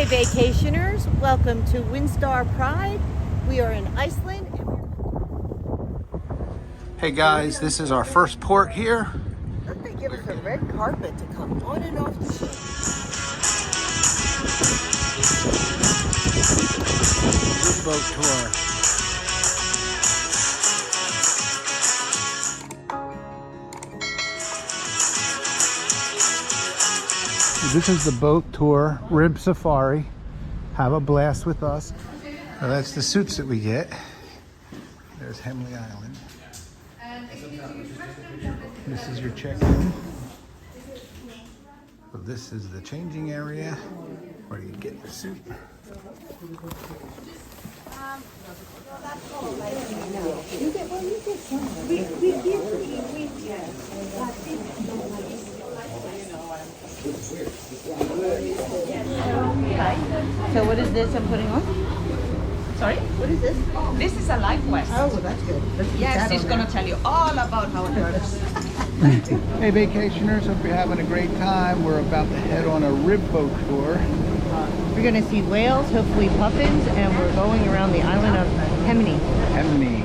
Hey vacationers, welcome to Windstar Pride. We are in Iceland. Hey guys, this is our first port here. Don't they give us a red carpet to come on and off the ship? Boat tour. This is the boat tour, Rib Safari. Have a blast with us. Well, that's the suits that we get. There's Haimaey Island. This is your check-in. So this is the changing area where you get your suit. So what is this I'm putting on? Sorry? What is this? This is a life vest. Oh, well, that's good. Yes, she's going to tell you all about how it works. Hey vacationers, hope you're having a great time. We're about to head on a rib boat tour. We're going to see whales, hopefully puffins, and we're going around the island of Haimaey. Haimaey.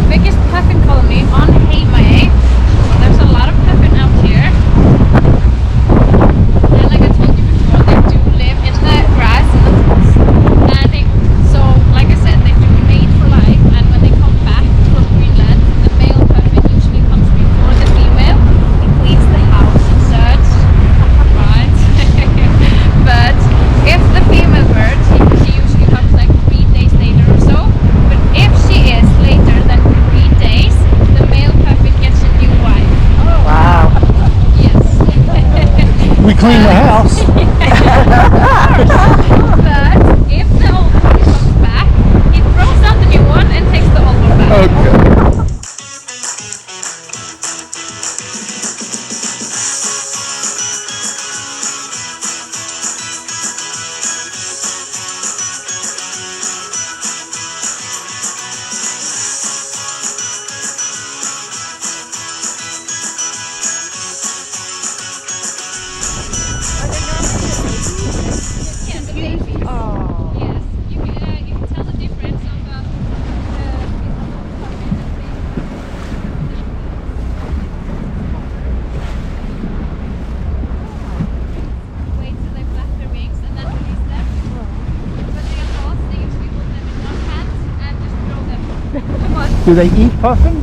Biggest puffin colony on HEIMAEY. There's a lot of puffin out here. And like I told you before, they do live in the grass and the moss. And they, so like I said, they do mate for life. And when they come back from Greenland, the male puffin usually comes before the female. He cleans the house and such. Right? But if the female bird, she usually comes like 3 days later or so. But if she is later than 3 days, the male puffin gets a new wife. Oh, wow. Yes. We clean the house. But if the old one comes back, he throws out the new one and takes the old one back. Okay. Yeah, the babies. Oh. Yes, you can tell the difference of the puffin and the wait till they flap their wings and then release them. But the adults, they usually hold them in one hand and just throw them. Come on. Do they eat puffin?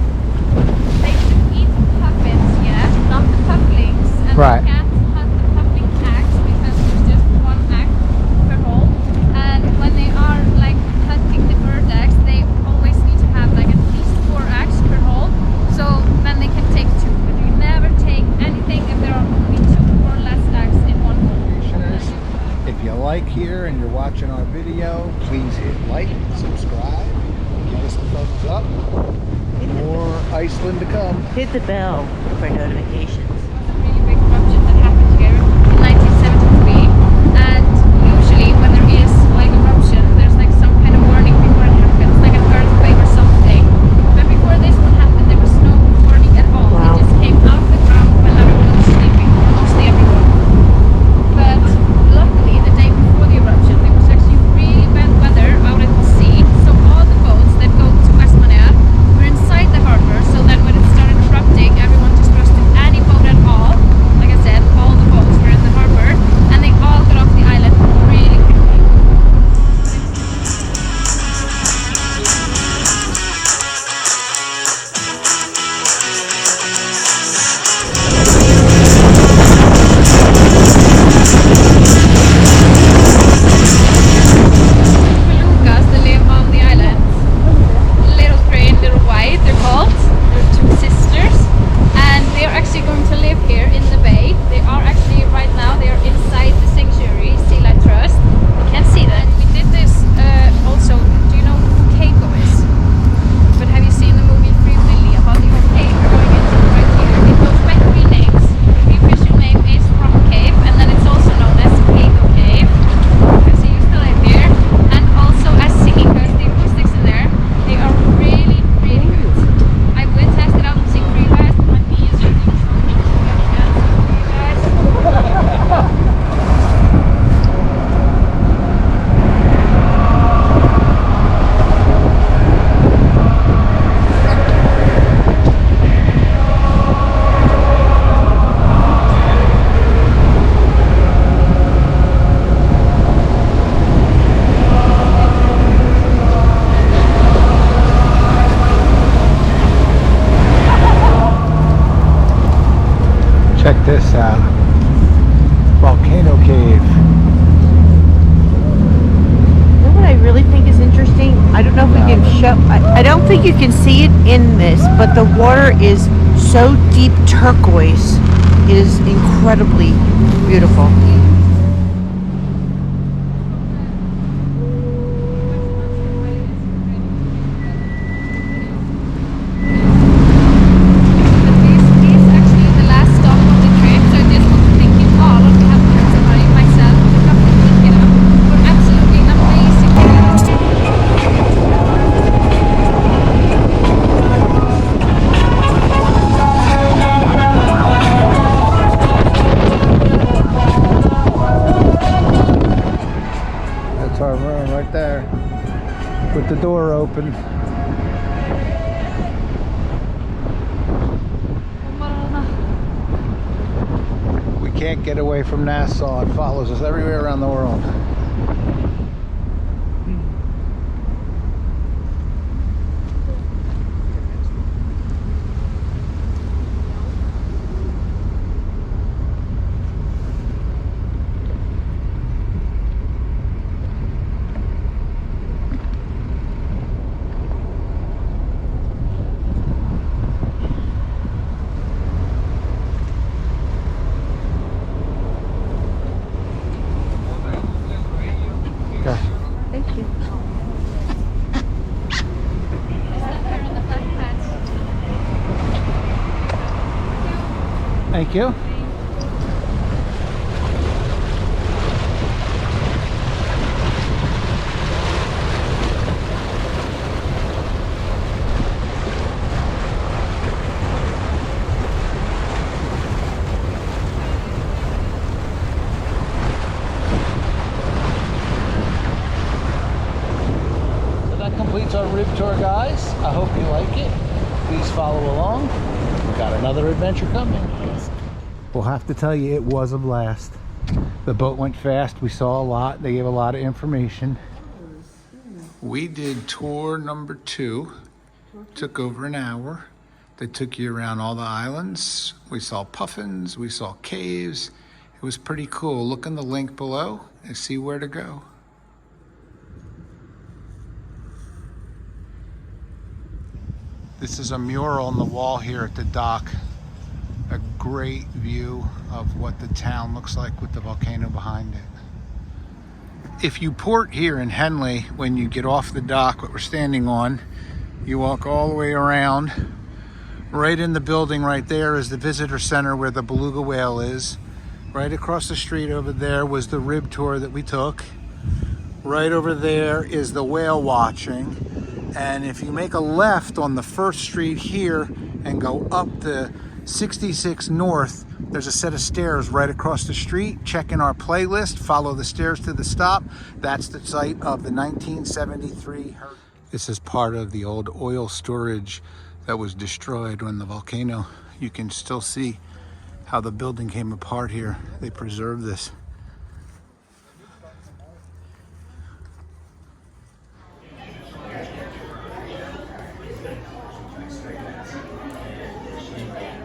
They should eat puffins, yeah, not the pufflings. And Right. they can't hunt the puffling eggs because there's just one egg per hole. And when they are like hunting the bird eggs, they always need to have like at least 4 eggs per hole. So then they can take 2. But you never take anything if there are only 2 or less eggs in one hole. Vacationers, if you like here and you're watching our video, please hit like, subscribe, give us a thumbs up. More Iceland to come. Hit the bell for notifications. A really big eruption that happened here in 1973, and usually when there is like eruption, there's like some kind of warning before it happens, like an earthquake or something. But before this one happened, there was no warning at all. Wow. It just came out of the ground when everyone was sleeping, or mostly everyone. But luckily, the day before the eruption, there was actually really bad weather out at the sea, so all the boats that go to Haimaey were inside the harbor. So then when it started erupting, everyone just rushed to any boat go. I don't think you can see it in this, but the water is so deep turquoise. It is incredibly beautiful. That's our room right there with the door open. We can't get away from Nassau. It follows us everywhere around the world. Thank you. Thank you. Completes our rib tour, guys. I hope you like it. Please follow along. We've got another adventure coming. We'll have to tell you, it was a blast. The boat went fast. We saw a lot. They gave a lot of information. We did tour number 2. Took over an hour. They took you around all the islands. We saw puffins. We saw caves. It was pretty cool. Look in the link below and see where to go. This is a mural on the wall here at the dock. A great view of what the town looks like with the volcano behind it. If you port here in Haimaey, when you get off the dock, what we're standing on, you walk all the way around. Right in the building right there is the visitor center where the beluga whale is. Right across the street over there was the rib tour that we took. Right over there is the whale watching. And if you make a left on the first street here and go up the 66 North, there's a set of stairs right across the street. Check in our playlist, follow the stairs to the stop. That's the site of the 1973 hurricane. This is part of the old oil storage that was destroyed when the volcano. You can still see how the building came apart here. They preserved this.